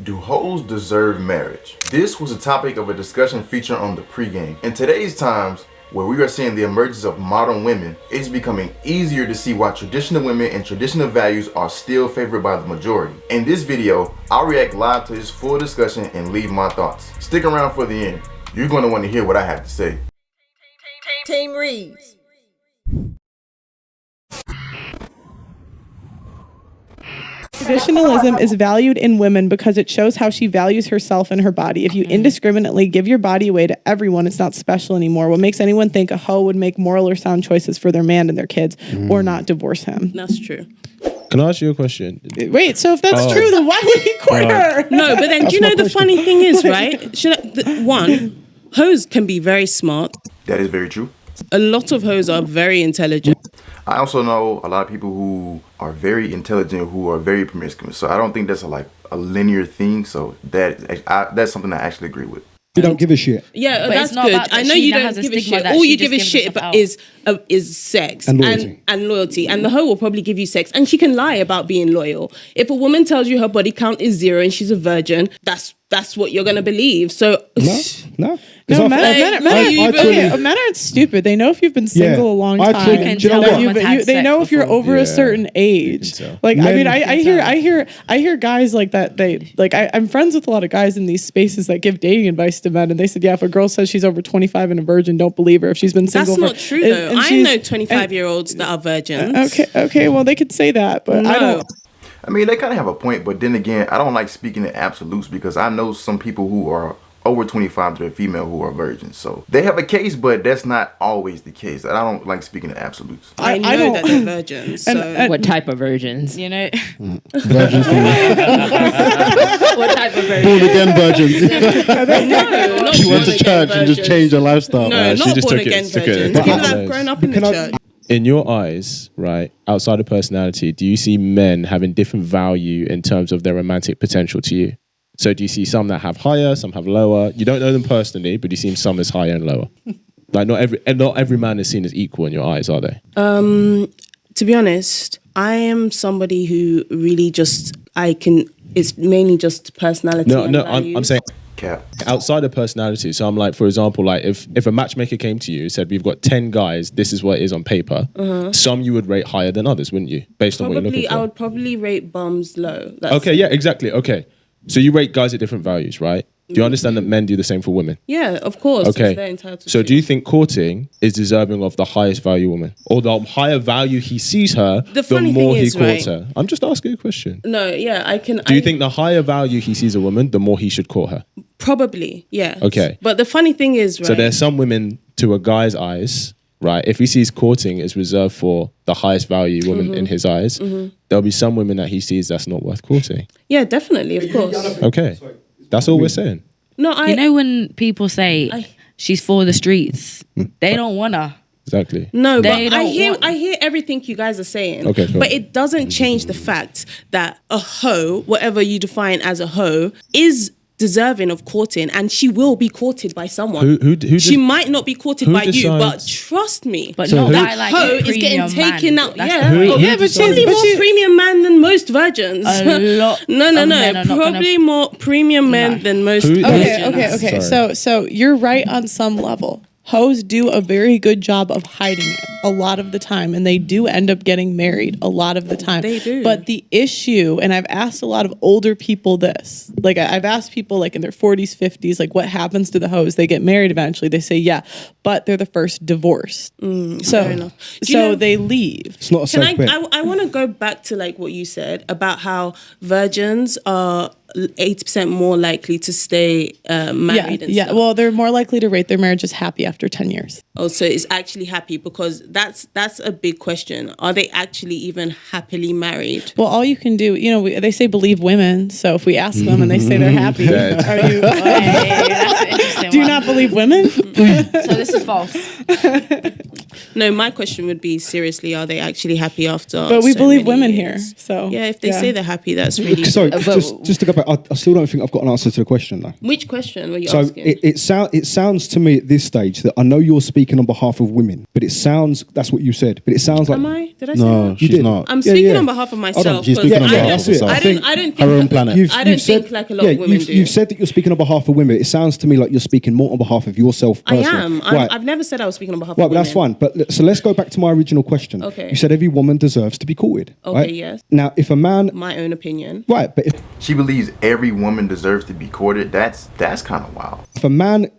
Do hoes deserve marriage? This was a topic of a discussion featured on the pregame. In today's times, where we are seeing the emergence of modern women, it's becoming easier to see why traditional women and traditional values are still favored by the majority. In this video, I'll react live to this full discussion and leave my thoughts. Stick around for the end. You're going to want to hear what I have to say. Team Reez. Traditionalism is valued in women because it shows how she values herself and her body. If you indiscriminately give your body away to everyone, it's not special anymore. What makes anyone think a hoe would make moral or sound choices for their man and their kids or not divorce him? That's true. Can I ask you a question? Wait, so if that's true, then why would he court her? No, but then do you know the funny thing is, right? One, hoes can be very smart. That is very true. A lot of hoes are very intelligent. I also know a lot of people who are very intelligent who are very promiscuous. So I don't think that's a linear thing. So that's something I actually agree with. You don't give a shit. Yeah, but that's good. I know you don't give a shit. All you give a shit is sex and loyalty. And loyalty. And the hoe will probably give you sex. And she can lie about being loyal. If a woman tells you her body count is 0 and she's a virgin, that's what you're gonna believe. So No. No, men aren't stupid. They know if you've been single a long time. They know if you're over a certain age. Like, I mean, I hear guys like that. I'm friends with a lot of guys in these spaces that give dating advice to men, and they said, yeah, if a girl says she's over 25 and a virgin, don't believe her if she's been single. That's not true though. I know 25-year-olds that are virgins. Okay, well they could say that, but I don't. I mean, they kind of have a point, but then again, I don't like speaking in absolutes because I know some people who are over 25 that are female who are virgins. So they have a case, but that's not always the case. I don't like speaking in absolutes. I know that they're virgins. So. What type of virgins? You know? Virgins. What type of virgins? Born again virgins. No, not She went to church and just changed her lifestyle. No, she not just born took again it. virgins. People that have grown up in the church. In your eyes, right, outside of personality, do you see men having different value in terms of their romantic potential to you? So do you see some that have higher, some have lower? You don't know them personally, but you see some as higher and lower. Like not every man is seen as equal in your eyes, are they? To be honest, I am somebody who really it's mainly just personality. No, I'm saying Cap. outside of personality. So I'm like, for example, like if a matchmaker came to you and said, we've got 10 guys, this is what it is on paper, some you would rate higher than others, wouldn't you? Based on what you're looking for. I would probably rate bums low. Okay, yeah, exactly. Okay. So you rate guys at different values, right? Do you understand that men do the same for women? Yeah, of course. Okay. They're entitled So to. do you think courting is deserving of the highest value woman? Or the higher value he sees her, the more he courts her? I'm just asking a question. No, yeah, I can. Do you think the higher value he sees a woman, the more he should court her? Probably, yeah. Okay. But the funny thing is, right? So there's some women, to a guy's eyes, right, if he sees courting is reserved for the highest value woman in his eyes, there'll be some women that he sees that's not worth courting. Yeah, definitely, of course. Okay. That's all we're saying. No, you know when people say she's for the streets, they don't want her. Exactly. No, but I hear everything you guys are saying. Okay, cool. But it doesn't change the fact that a hoe, whatever you define as a hoe, is deserving of courting, and she will be courted by someone. She might not be courted by you, but trust me. But no guy like hoe is getting taken out. But probably more premium man than most virgins. A lot. No. Probably more premium men than most virgins. Okay. So you're right on some level. Hoes do a very good job of hiding it a lot of the time, and they do end up getting married a lot of the time. They do. But the issue, and I've asked a lot of older people this, like I've asked people like in their 40s, 50s, like what happens to the hoes? They get married eventually. They say, yeah, but they're the first divorced. Fair enough. So they leave. It's not a safe bet. I want to go back to like what you said about how virgins are 80% more likely to stay married and stuff. Well, they're more likely to rate their marriages happy after 10 years. Oh, so it's actually happy, because that's a big question. Are they actually even happily married? Well, all you can do, they say believe women. So if we ask them and they say they're happy, are you? That's an interesting Do you not believe women? So this is false. No, my question would be, seriously, are they actually happy after? But we believe women years? here, so yeah, if they say they're happy, that's really. Sorry, just to go back, I still don't think I've got an answer to the question though. Which question were you so asking? It sounds to me at this stage that I know you're speaking on behalf of women, but it sounds that's what you said. But it sounds like Am I? Did I say no, that? she's not. I'm speaking on behalf of myself. She's speaking on behalf of herself. I don't think her own planet. I don't think like a lot of women do. You've said that you're speaking on behalf of women. It sounds to me like you're speaking more on behalf of yourself personally. I am. I've never said I was speaking on behalf of women. Right, but that's fine. But so let's go back to my original question. Okay. You said every woman deserves to be courted. Okay, right? yes. Now, if a man... My own opinion. Right, but if... She believes every woman deserves to be courted. That's kind of wild. If a man...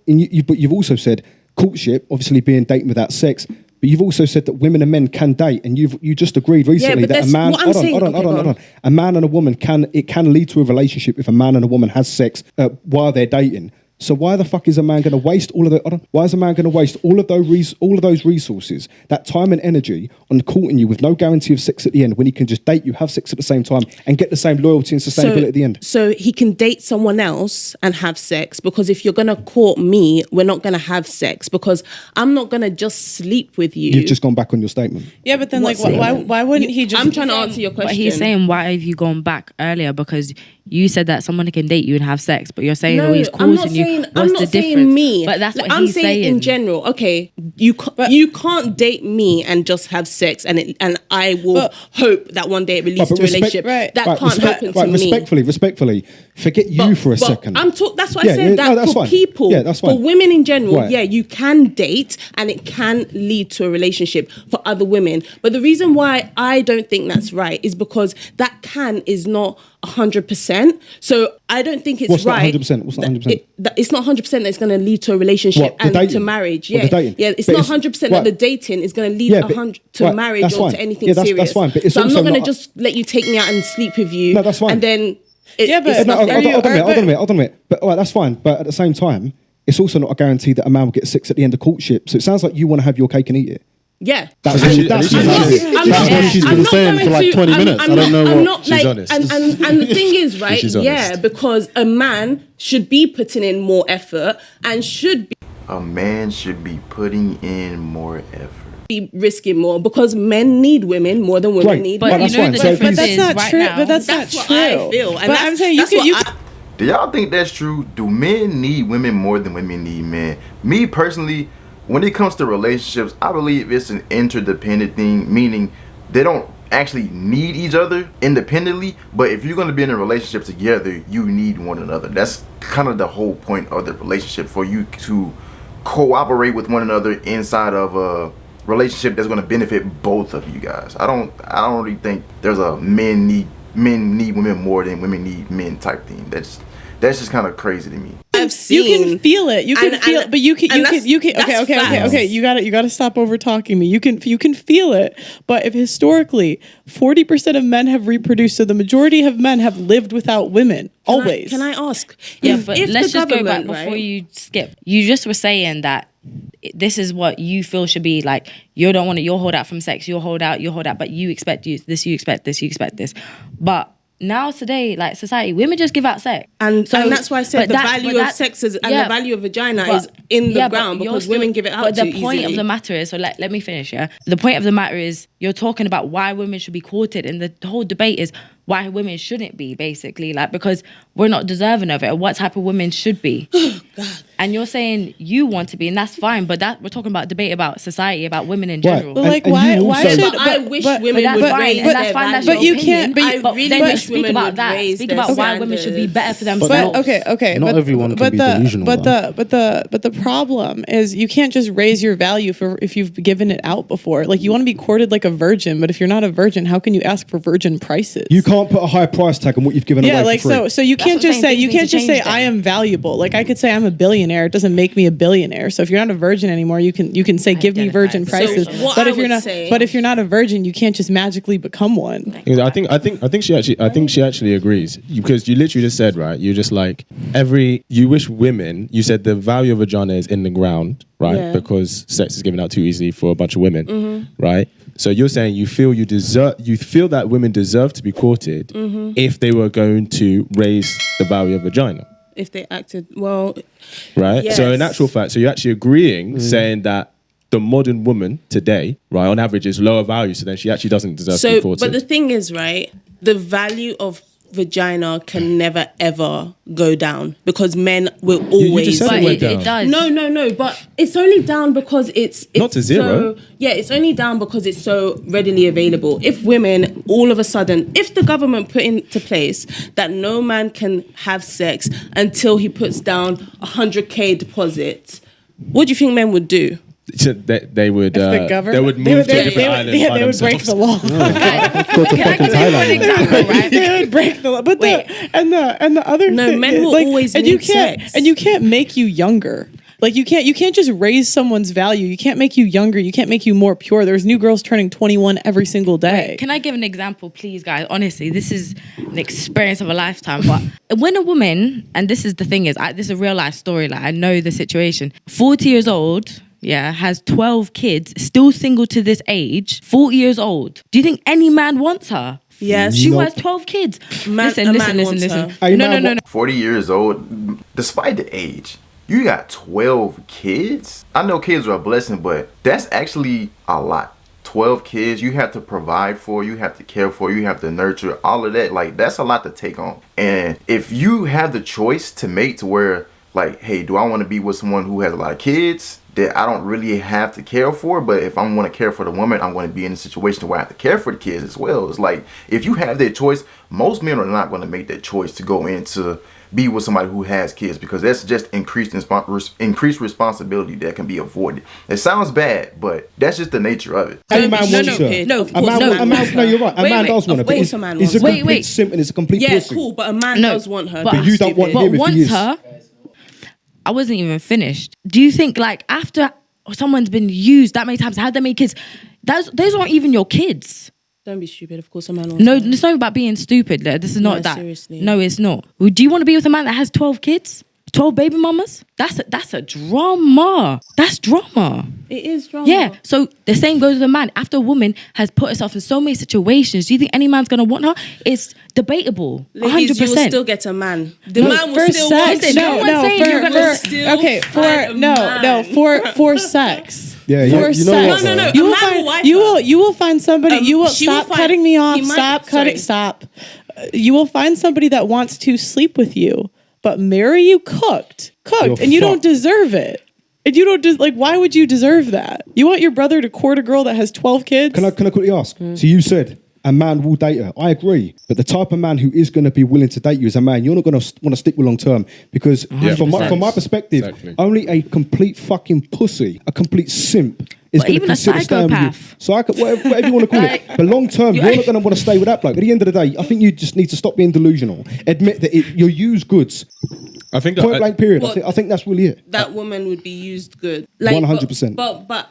But you've also said courtship, obviously being dating without sex... But you've also said that women and men can date, and you just agreed recently that a man, hold on, a man and a woman can lead to a relationship if a man and a woman has sex while they're dating. So why the fuck is a man going to waste all of those resources, that time and energy on courting you with no guarantee of sex at the end when he can just date you, have sex at the same time, and get the same loyalty and sustainability at the end? So he can date someone else and have sex, because if you're going to court me, we're not going to have sex, because I'm not going to just sleep with you. You've just gone back on your statement. Yeah, but then why wouldn't he just... I'm trying to answer your question. But he's saying, why have you gone back earlier? Because you said that someone can date you and have sex, but you're saying, he's courting you. I'm not saying me. But that's what I'm he's saying. in general. Okay, you can't date me and just have sex, and I will hope that one day it releads to a relationship. That can't happen to me. Respectfully, forget you for a second. That's what I said. That's for people. Yeah, that's fine. For women in general, you can date and it can lead to a relationship for other women. But the reason why I don't think that's right is because that is not 100%. So I don't think it's right. What's not 100%? It's not 100% that it's going to lead to a relationship and to marriage. Yeah, it's not 100% that the dating is going to lead to marriage or to anything serious. That's fine. But so I'm not going to just let you take me out and sleep with you. No, that's fine. And then hold on a minute. But that's fine. But at the same time, it's also not a guarantee that a man will get sex at the end of courtship. So it sounds like you want to have your cake and eat it. Yeah. That's what she's been saying for like 20 minutes. I don't know what she's honest. And the thing is, right, because a man should be putting in more effort and a man should be putting in more effort. Be risking more, because men need women more than women need men. But you know the difference is right now. But that's not true. I feel. And but I'm saying do y'all think that's true? Do men need women more than women need men? Me personally, when it comes to relationships, I believe it's an interdependent thing, meaning they don't actually need each other independently, but if you're going to be in a relationship together, you need one another. That's kind of the whole point of the relationship, for you to cooperate with one another inside of a relationship that's going to benefit both of you guys. I don't really think there's a men need women more than women need men type thing. That's just kind of crazy to me. You can feel it. You can feel it, but you can. Okay. You got to stop over talking me. You can feel it. But if historically 40% of men have reproduced, so the majority of men have lived without women. Always. Can I ask? Yeah, but let's just go back before you skip. You just were saying that this is what you feel should be like. You don't want to. You'll hold out from sex. You'll hold out. But you expect this. You expect this. But now today, like society, women just give out sex, and that's why I said the value of sex is, and the value of vagina is in the ground, because women give it out. But the point of the matter is, so let me finish. Yeah, the point of the matter is, you're talking about why women should be courted, and the whole debate is why women shouldn't be, basically, like, because we're not deserving of it, or what type of women should be. God. And you're saying you want to be, and that's fine, but that we're talking about debate about society, about women in general. But like, why should I wish women would raise their value. But you can't. I really wish speak about that. Speak about why women should be better for themselves. Okay. Not everyone can be delusional. But the problem is, you can't just raise your value if you've given it out before. Like, you want to be courted like a virgin, but if you're not a virgin, how can you ask for virgin prices? You can't put a high price tag on what you've given away. Yeah, like, so you can't just say I am valuable. Like, I could say I'm a billionaire. It doesn't make me a billionaire. So if you're not a virgin anymore, you can say give me virgin prices. But if you're not a virgin, you can't just magically become one. I think she actually agrees, because you literally just said, right, you're just like, you wish women, you said the value of vagina is in the ground, right? Yeah. Because sex is given out too easily for a bunch of women, right? So you're saying you feel that women deserve to be courted if they were going to raise the value of vagina. If they acted well, right? Yes. So in actual fact, so you're actually agreeing, saying that the modern woman today, right, on average is lower value, so then she actually doesn't deserve to be courted. But the thing is, right, the value of vagina can never ever go down because men will always. You just said it does. No, but it's only down because it's not to zero. It's only down because it's so readily available. If women all of a sudden, if the government put into place that no man can have sex until he puts down 100K deposit, what do you think men would do? They would move to a different island. They would break the law. They would break the law. But the other thing, men will always need sex. And you can't make you younger. Like you can't just raise someone's value. You can't make you younger. You can't make you more pure. There's new girls turning 21 every single day. Wait, can I give an example, please, guys? Honestly, this is an experience of a lifetime. But when a woman, and this is the thing is, this is a real life story. Like I know the situation. 40 years old. Yeah, has 12 kids, still single to this age, 40 years old. Do you think any man wants her? Yes. She has 12 kids. Listen. No. 40 years old, despite the age, you got 12 kids? I know kids are a blessing, but that's actually a lot. 12 kids, you have to provide for, you have to care for, you have to nurture, all of that. Like, that's a lot to take on. And if you have the choice to make to where, like, hey, do I want to be with someone who has a lot of kids that I don't really have to care for? But if I want to care for the woman, I'm going to be in a situation where I have to care for the kids as well. It's like, if you have that choice, most men are not going to make that choice to go into be with somebody who has kids, because that's just increased responsibility that can be avoided. It sounds bad, but that's just the nature of it. Any man wants her. No, you're right. A man does want her. He's a complete simp and it's a complete pussy. Yeah, cool, but a man does want her. But you don't want him if he is. Her, I wasn't even finished. Do you think, like, after someone's been used that many times, had that many kids, those aren't even your kids. Don't be stupid. Of course, a man wants No, it's not about being stupid. This is not that. Seriously. No, it's not. Do you want to be with a man that has 12 kids? 12 baby mamas? That's a drama. That's drama. It is drama. Yeah. So the same goes with a man. After a woman has put herself in so many situations, do you think any man's gonna want her? It's debatable. 100%. Ladies, you will still get a man. The man will still want sex. For sex. Yeah, for sex. No. You will find somebody. You will stop cutting me off. Stop. You will find somebody that wants to sleep with you, but marry you cooked, and you don't deserve it. And you don't why would you deserve that? You want your brother to court a girl that has 12 kids? Can I quickly ask? So you said a man will date her. I agree. But the type of man who is going to be willing to date you is a man you're not going to want to stick with long term. Because from my perspective, only a complete fucking pussy, a complete simp is going to consider staying with you. So whatever you want to call it. But long term, you're not going to want to stay with that bloke. At the end of the day, I think you just need to stop being delusional. Admit that you're used goods. I think point blank period. I think that's really it. That woman would be used good. 100%. But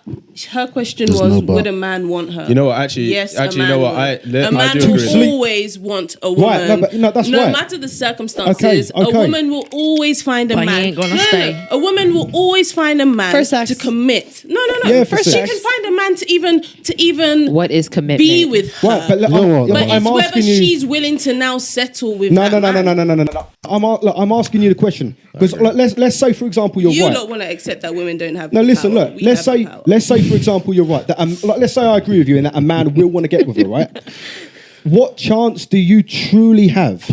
her question was, would a man want her? You know what? Actually, yes, you know what? A man will always want a woman. Right, that's no right. matter the circumstances, a woman will always find a man. He ain't gonna stay. A woman will always find a man to commit. No. Yeah, she can find a man to even what is commitment? Be with her. Right, but it's whether she's willing to now settle with. No. I'm asking you the question because let's say, for example, you're right. You don't want to accept that women don't have. No, listen, look. Let's say, for example, you're right. That let's say I agree with you and that a man will want to get with her, right? What chance do you truly have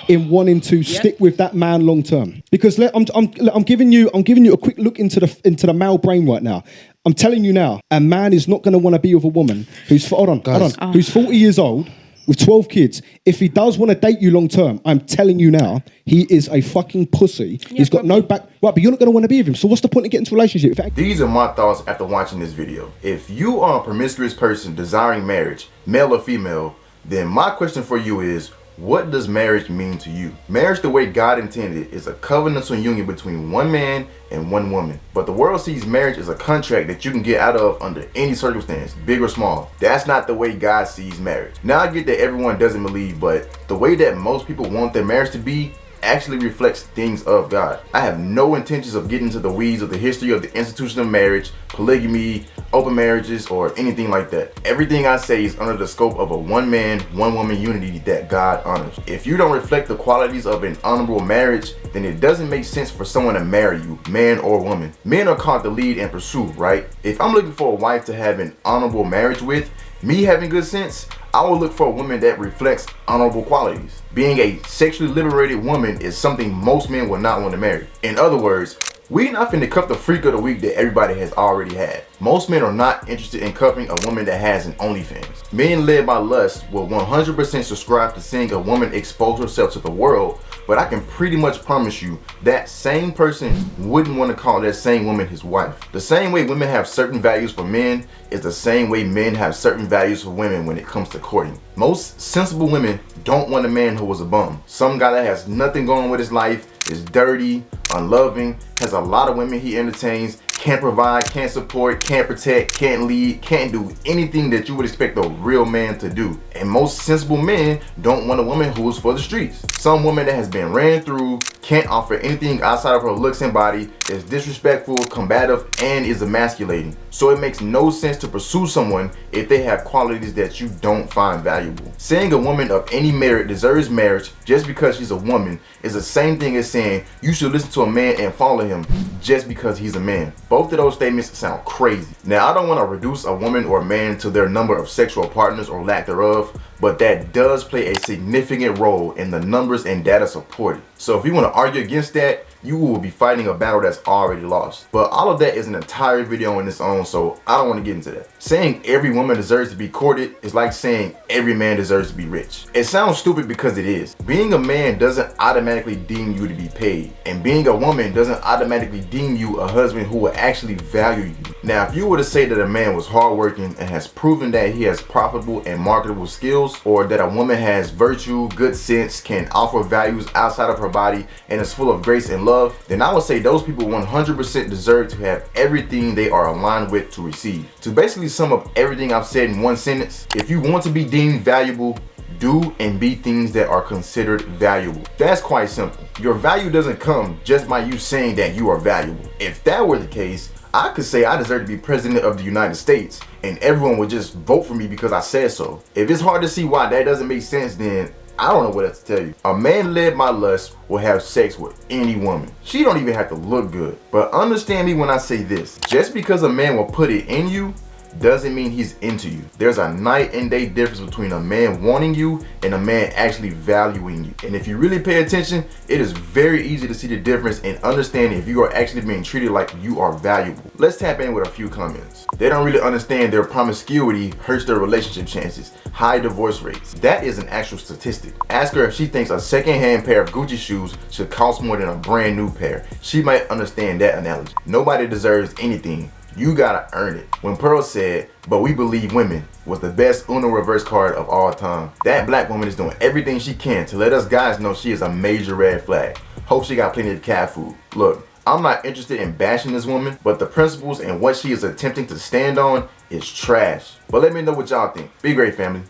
in wanting to stick with that man long term? Because I'm giving you a quick look into the male brain right now. I'm telling you now, a man is not going to want to be with a woman who's who's 40 years old with 12 kids. If he does want to date you long term, I'm telling you now, he is a fucking pussy. He's got no back. Right, but you're not going to want to be with him. So what's the point of getting into a relationship? These are my thoughts after watching this video. If you are a promiscuous person desiring marriage, male or female, then my question for you is, what does marriage mean to you? Marriage, the way God intended, is a covenantal union between one man and one woman. But the world sees marriage as a contract that you can get out of under any circumstance, big or small. That's not the way God sees marriage. Now I get that everyone doesn't believe, but the way that most people want their marriage to be actually reflects things of God. I have no intentions of getting into the weeds of the history of the institution of marriage, polygamy, open marriages, or anything like that. Everything I say is under the scope of a one man, one woman unity that God honors. If you don't reflect the qualities of an honorable marriage, then it doesn't make sense for someone to marry you, man or woman. Men are called to lead and pursue, right? If I'm looking for a wife to have an honorable marriage with, me having good sense, I will look for a woman that reflects honorable qualities. Being a sexually liberated woman is something most men will not want to marry. In other words, we not finna cuff the freak of the week that everybody has already had. Most men are not interested in cuffing a woman that has an OnlyFans. Men led by lust will 100% subscribe to seeing a woman expose herself to the world, but I can pretty much promise you that same person wouldn't want to call that same woman his wife. The same way women have certain values for men is the same way men have certain values for women when it comes to courting. Most sensible women don't want a man who was a bum. Some guy that has nothing going with his life, is dirty, unloving, has a lot of women he entertains, can't provide, can't support, can't protect, can't lead, can't do anything that you would expect a real man to do. And most sensible men don't want a woman who is for the streets. Some woman that has been ran through, can't offer anything outside of her looks and body, is disrespectful, combative, and is emasculating. So it makes no sense to pursue someone if they have qualities that you don't find valuable. Saying a woman of any merit deserves marriage just because she's a woman is the same thing as saying you should listen to a man and follow him just because he's a man. Both of those statements sound crazy. Now, I don't want to reduce a woman or a man to their number of sexual partners or lack thereof, but that does play a significant role in the numbers and data supported. So if you want to argue against that, you will be fighting a battle that's already lost. But all of that is an entire video on its own, so I don't want to get into that. Saying every woman deserves to be courted is like saying every man deserves to be rich. It sounds stupid because it is. Being a man doesn't automatically deem you to be paid, and being a woman doesn't automatically deem you a husband who will actually value you. Now, if you were to say that a man was hardworking and has proven that he has profitable and marketable skills, or that a woman has virtue, good sense, can offer values outside of her body, and is full of grace and love, then I would say those people 100% deserve to have everything they are aligned with to receive. To basically sum up everything I've said in one sentence, if you want to be deemed valuable, do and be things that are considered valuable. That's quite simple. Your value doesn't come just by you saying that you are valuable. If that were the case, I could say I deserve to be president of the United States and everyone would just vote for me because I said so. If it's hard to see why that doesn't make sense, then I don't know what else to tell you. A man led by lust will have sex with any woman. She don't even have to look good. But understand me when I say this. Just because a man will put it in you doesn't mean he's into you. There's a night and day difference between a man wanting you and a man actually valuing you. And if you really pay attention, it is very easy to see the difference and understand if you are actually being treated like you are valuable. Let's tap in with a few comments. They don't really understand their promiscuity hurts their relationship chances, high divorce rates. That is an actual statistic. Ask her if she thinks a second-hand pair of Gucci shoes should cost more than a brand new pair. She might understand that analogy. Nobody deserves anything. You gotta earn it. When Pearl said, "But we believe women," was the best Uno reverse card of all time. That black woman is doing everything she can to let us guys know she is a major red flag. Hope she got plenty of cat food. Look, I'm not interested in bashing this woman, but the principles and what she is attempting to stand on is trash. But let me know what y'all think. Be great, family.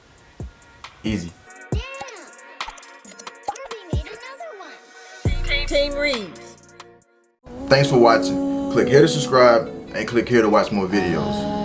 Easy. Team Reez. Thanks for watching. Click here to subscribe and click here to watch more videos.